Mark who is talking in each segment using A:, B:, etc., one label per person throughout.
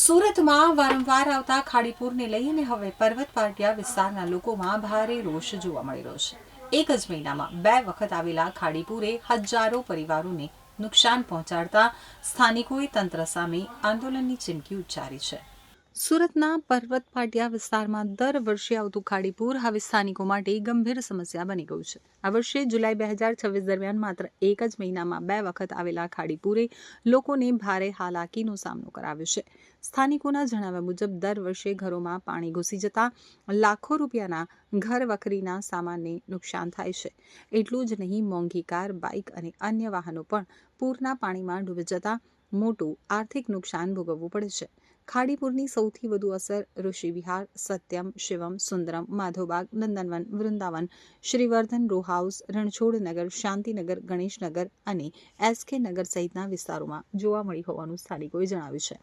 A: સુરતમાં વારંવાર આવતા ખાડીપુરને લઈને હવે પર્વત પાટિયા વિસ્તારના લોકોમાં ભારે રોષ જોવા મળી રહ્યો છે। એક જ મહિનામાં 2 વખત આવેલા ખાડીપુરે હજારો પરિવારોને નુકસાન પહોંચાડતા સ્થાનિકોએ તંત્ર સામે આંદોલનની ચીમકી ઉચ્ચારી છે। સુરતના પર્વત પાટિયા વિસ્તારમાં દર વર્ષે આવતું ખાડીપુર હવે સ્થાનિકો માટે ગંભીર સમસ્યા બની ગયું છે। આ વર્ષે જુલાઈ 2026 દરમિયાન માત્ર એક જ મહિનામાં 2 વખત આવેલા ખાડીપુરે લોકોને ભારે હાલાકીનો સામનો કરાવ્યો છે। સ્થાનિકોના જણાવ્યા મુજબ દર વર્ષે ઘરોમાં પાણી ઘૂસી જતા લાખો રૂપિયાના ઘર વખરીના સામાનને નુકસાન થાય છે। એટલું જ નહીં, મોંઘી કાર, બાઇક અને અન્ય વાહનો પણ પૂરના પાણીમાં ડૂબી જતા મોટું આર્થિક નુકસાન ભોગવવું પડે છે। ખાડીપુરની સૌથી વધુ અસર ઋષિ વિહાર, સત્યમ, શિવમ, સુંદરમ, માધવબાગ, નંદનવન, વૃંદાવન, શ્રીવર્ધન, રો હાઉસ, રણછોડનગર, શાંતિનગર, ગણેશનગર અને SK નગર સહિતના વિસ્તારોમાં જોવા મળી હોવાનું સ્થાનિકોએ જણાવ્યું છે।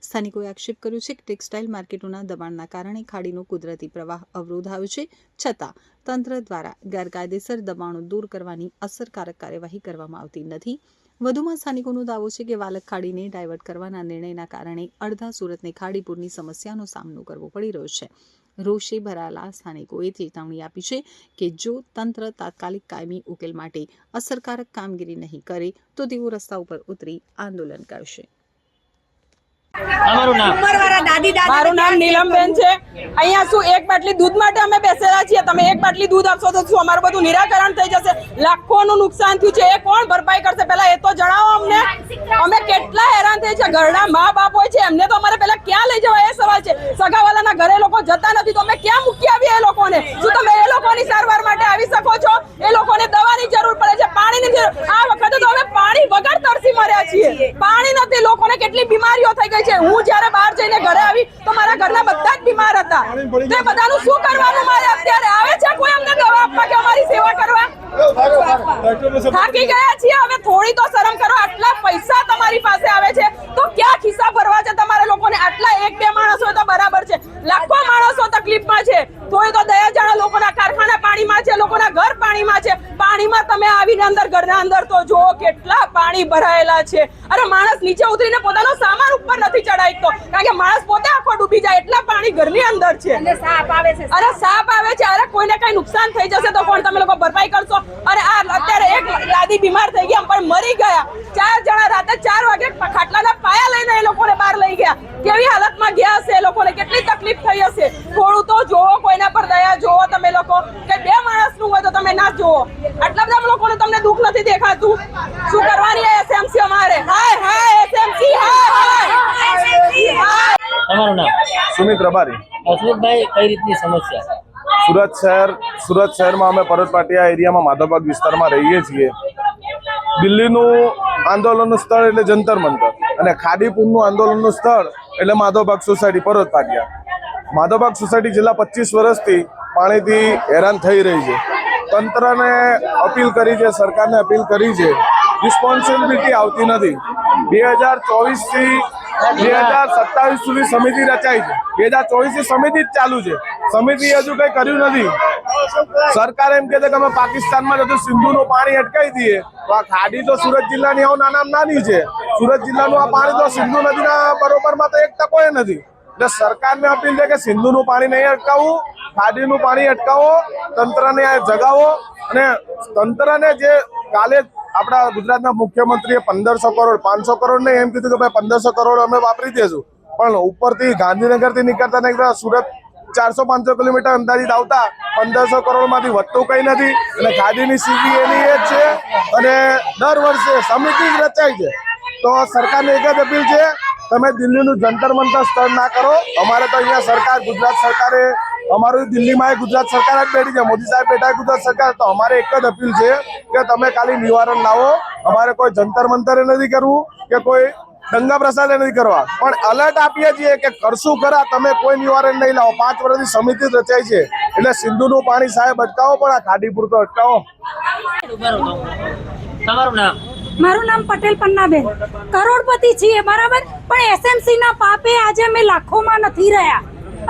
A: સ્થાનિકોએ આક્ષેપ કર્યો છે કે ટેક્સટાઇલ માર્કેટોના દબાણના કારણે ખાડીનો કુદરતી પ્રવાહ અવરોધાયો છે, છતાં તંત્ર દ્વારા ગેરકાયદેસર દબાણો દૂર કરવાની અસરકારક કાર્યવાહી કરવામાં આવતી નથી। વધુમાં સ્થાનિકોનો દાવો છે કે વાલક ખાડીને ડાયવર્ટ કરવાના નિર્ણયના કારણે અડધા સુરતને ખાડીપુરની સમસ્યાનો સામનો કરવો પડી રહ્યો છે। રોષે ભરાયેલા સ્થાનિકોએ ચેતવણી આપી છે કે જો તંત્ર તાત્કાલિક કાયમી ઉકેલ માટે અસરકારક કામગીરી નહીં કરે તો તેઓ રસ્તા ઉપર ઉતરી આંદોલન કરશે।
B: મારું નામ નીલમબેન છે। અહીંયા શું એક બાટલી દૂધ માટે અમે બેસેલા છીએ? તમે એક બાટલી દૂધ આપશો તો શું અમારું બધું નિરાકરણ થઈ જશે? લાખોનું નુકસાન થયું છે, એ કોણ ભરપાઈ કરશે? પહેલા એ તો જણાવો અમને। અમે કેટલા હેરાન થઈ છે। ઘરના મા બાપ હોય છે, એમને તો અમારે પહેલા ક્યાં લઈ જવા એ સવાલ છે। સગાવાલાના ઘરે લોકો જતા નથી તો અમે ક્યાં મૂકી આવીએ એ લોકોને? શું તમે એ લોકોની સારવાર માટે આવી શકો છો? એ લોકોને દવાની જરૂર પડે છે, પાણીની જરૂર। આ વખતે તો અમે પાણી વગર તરસી મર્યા છીએ। પાણી નથી, લોકોને કેટલી બીમારીઓ થઈ ગઈ છે। હું જ્યારે બહાર જઈને ઘરે આવી તો મારા ઘરના બધા જ બીમાર હતા। તે બધાનું શું કરવાનું? મારે અત્યારે આવે છે કોઈ અમને દવા આપવા કે અમારી સેવા કરવા? થાકી ગયા છીએ હવે, થોડી તો શરમ કરો। આટલા પૈસા તમારી પાસે આવે છે તો ક્યાં ખિસ્સા ભરવા છે તમારે લોકોને? આટલા 1-2 માણસો તો બરાબર છે, લાખો માણસો તકલીફમાં છે। થોડી તો દયા જાણો। લોકોના કારખાના પાણીમાં છે, લોકોના ઘર પાણીમાં છે। પાણીમાં તમે આવીને અંદર ઘરના અંદર તો જુઓ કેટલા પાણી ભરાયેલા છે। અરે માણસ નીચે ઉતરીને પોતાનો સામાન ઉપર નથી ચડાવી તો, કારણ કે માણસ પોતે આખો ડૂબી જાય એટલા પાણી ઘરની અંદર છે। અને સાપ આવે છે, સાપ આવે છે। અરે કોઈને કઈ નુકસાન થઈ જશે તો કોણ તમે લોકો ભરપાઈ કરશો? અને આ અત્યારે એક દાદી બીમાર થઈ ગયા પણ મરી ગયા। 4 જણા રાતે 4 વાગે ખાટલાના પાયા લઈને એ લોકોને બહાર લઈ ગયા। કેવી હાલતમાં ગયા હશે એ લોકોને? કેટલી તકલીફ થઈ હશે? થોડું તો જોવો, કોઈના પર દયા જોવો તમે લોકો, કે 2 માણસનું હોય તો તમે ના જોવો। આટલા બધા લોકોને તમને દુઃખ નથી દેખાતું? શું કરવાની SMC અમારે? હાય હાય SMC, હાય હાય।
C: તમારું નામ?
D: સુમિત રબારી।
C: અશોકભાઈ, કઈ રીતની સમસ્યા?
D: સુરત શહેરમાં અમે પર્વત પાટિયા એરિયામાં માધવબાગ વિસ્તારમાં રહીએ છીએ। દિલ્હીનું આંદોલનનું સ્થળ એટલે જંતર મંતર અને ખાડીપુરનું આંદોલનનું સ્થળ એટલે માધવબાગ સોસાયટી પર્વત પાટિયા। માધવબાગ સોસાયટી છેલ્લા 25 વર્ષથી પાણીથી હેરાન થઈ રહી છે। તંત્રને અપીલ કરી છે, સરકારને અપીલ કરી છે, રિસ્પોન્સિબિલિટી આવતી નથી। 2024 થી 2027 સુધી સમિતિ રચાઈ છે। 2024 થી સમિતિ જ ચાલુ છે, સમિતિ હજુ કઈ કર્યું નથી। સરકાર એમ કહે છે કે અમે પાકિસ્તાનમાં જતું સિંધુનું પાણી અટકાવી દઈએ તો આ ખાડી તો સુરત જિલ્લાની આવું નાની છે। સુરત જિલ્લાનું આ પાણી તો સિંધુ નદીના બરોબરમાં તો 1% નથી। એટલે સરકારને અપીલ છે કે સિંધુનું પાણી નહીં અટકાવવું, ખાડીનું પાણી અટકાવો, તંત્રને જગાવો। અને તંત્રને જે કાલે આપણા ગુજરાતના મુખ્યમંત્રીએ 1500 કરોડ 500 કરોડ ને એમ કીધું કે ભાઈ 1500 કરોડ અમે વાપરી દેશું, પણ ઉપરથી ગાંધીનગરથી નીકળતા સુરત 400-500 કિલોમીટર અંદાજિત આવતા 1500 કરોડમાંથી વધતું કંઈ નથી। અને ખાડીની સ્થિતિ એની એ જ છે અને દર વર્ષે સમિતિ જ રચાય છે। તો સરકારને એક જ અપીલ છે, તમે દિલ્હીનું જંતર મંતર સ્થળ ના કરો। અમારે તો અહીંયા સરકાર, ગુજરાત સરકારે, અમારું દિલ્હીમાં ગુજરાત સરકાર જ બેઠી છે, મોદી સાહેબ બેઠા ગુજરાત સરકાર। તો અમારે એક જ અપીલ છે કે તમે ખાલી નિવારણ લાવો। અમારે કોઈ જંતર મંતરે નથી કરવું કે કોઈ દંગા પ્રસાદે નથી કરવા, પણ એલર્ટ આપીએ છીએ કે કરશું ખરા, તમે કોઈ નિવારણ નહીં લાવો। 5 વર્ષથી સમિતિ રચાઈ છે એટલે સિંધુનું પાણી સાહેબ અટકાવો, પણ આ ખાડીપુર તો અટકાવો।
C: તમારું નામ?
E: મારું નામ પટેલ પન્નાબેન। કરોડપતિ છીએ બરાબર, પણ SMC ના પાપે આજે અમે લાખોમાં નથી રહ્યા।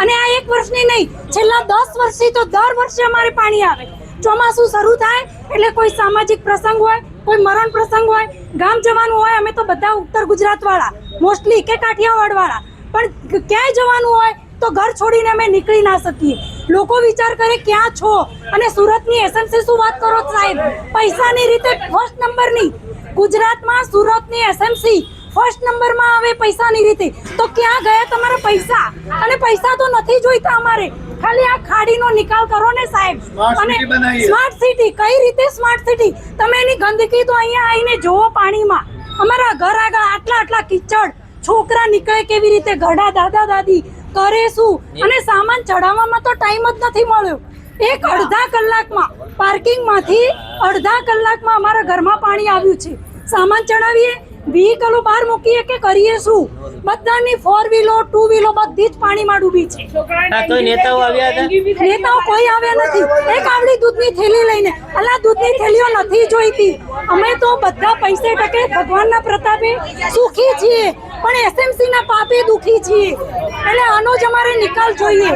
E: અને આ 1 વર્ષની નહીં, છેલ્લા 10 વર્ષથી તો દર વર્ષે અમારે પાણી આવે। ચોમાસું શરૂ થાય એટલે કોઈ સામાજિક પ્રસંગ હોય, કોઈ મરણ પ્રસંગ હોય, ગામ જવાનું હોય, અમે તો બધા ઉત્તર ગુજરાત વાળા મોસ્ટલી કે કાઠિયાવાડ વાળા, પણ ક્યાંય જવાનું હોય તો ઘર છોડીને અમે નીકળી ના શકીએ। લોકો વિચાર કરે ક્યાં છો, અને સુરતની એસએમસી શું વાત કરો સાહેબ, પૈસાની રીતે ફર્સ્ટ નંબરની ગુજરાતમાં સુરતની એસએમસી ફર્સ્ટ નંબરમાં આવે પૈસાની રીતે, તો ક્યાં ગયા તમારા પૈસા? અને પૈસા તો નથી જોઈતા અમારે, ખાલી આ ખાડીનો નિકાલ કરો ને સાહેબ। અને સ્માર્ટ સિટી કઈ રીતે સ્માર્ટ સિટી? તમે એની ગંદકી તો અહીંયા આવીને જોવો પાણીમાં, અમારા ઘર આગળ આટલા કિચડ, છોકરા નીકળે કેવી રીતે, ઘરડા દાદા દાદી કરે શું? અને સામાન ચડાવવામાં તો ટાઈમ જ નથી મળ્યો। એક અડધા કલાકમાં પાર્કિંગમાંથી અડધા કલાકમાં અમારા ઘરમાં પાણી આવ્યું છે। સામાન ચડાવીએ, વ્હીકલો બહાર મૂકીએ કે કરીએ શું? બધાની 4 વ્હીલો 2 વ્હીલો બધી જ પાણીમાં ડૂબી છે।
C: કોઈ નેતાઓ આવ્યા હતા?
E: નેતાઓ કોઈ આવ્યા નથી। એક આવડી દૂધની થેલી લઈને, અલા દૂધની થેલીઓ નથી જોઈતી, અમે તો બધા પૈસે ટકે ભગવાનના પ્રતાપે સુખી છીએ, પણ એસએમસી ના પાપે દુખી છીએ, એટલે આનો જ અમારે નિકાલ જોઈએ।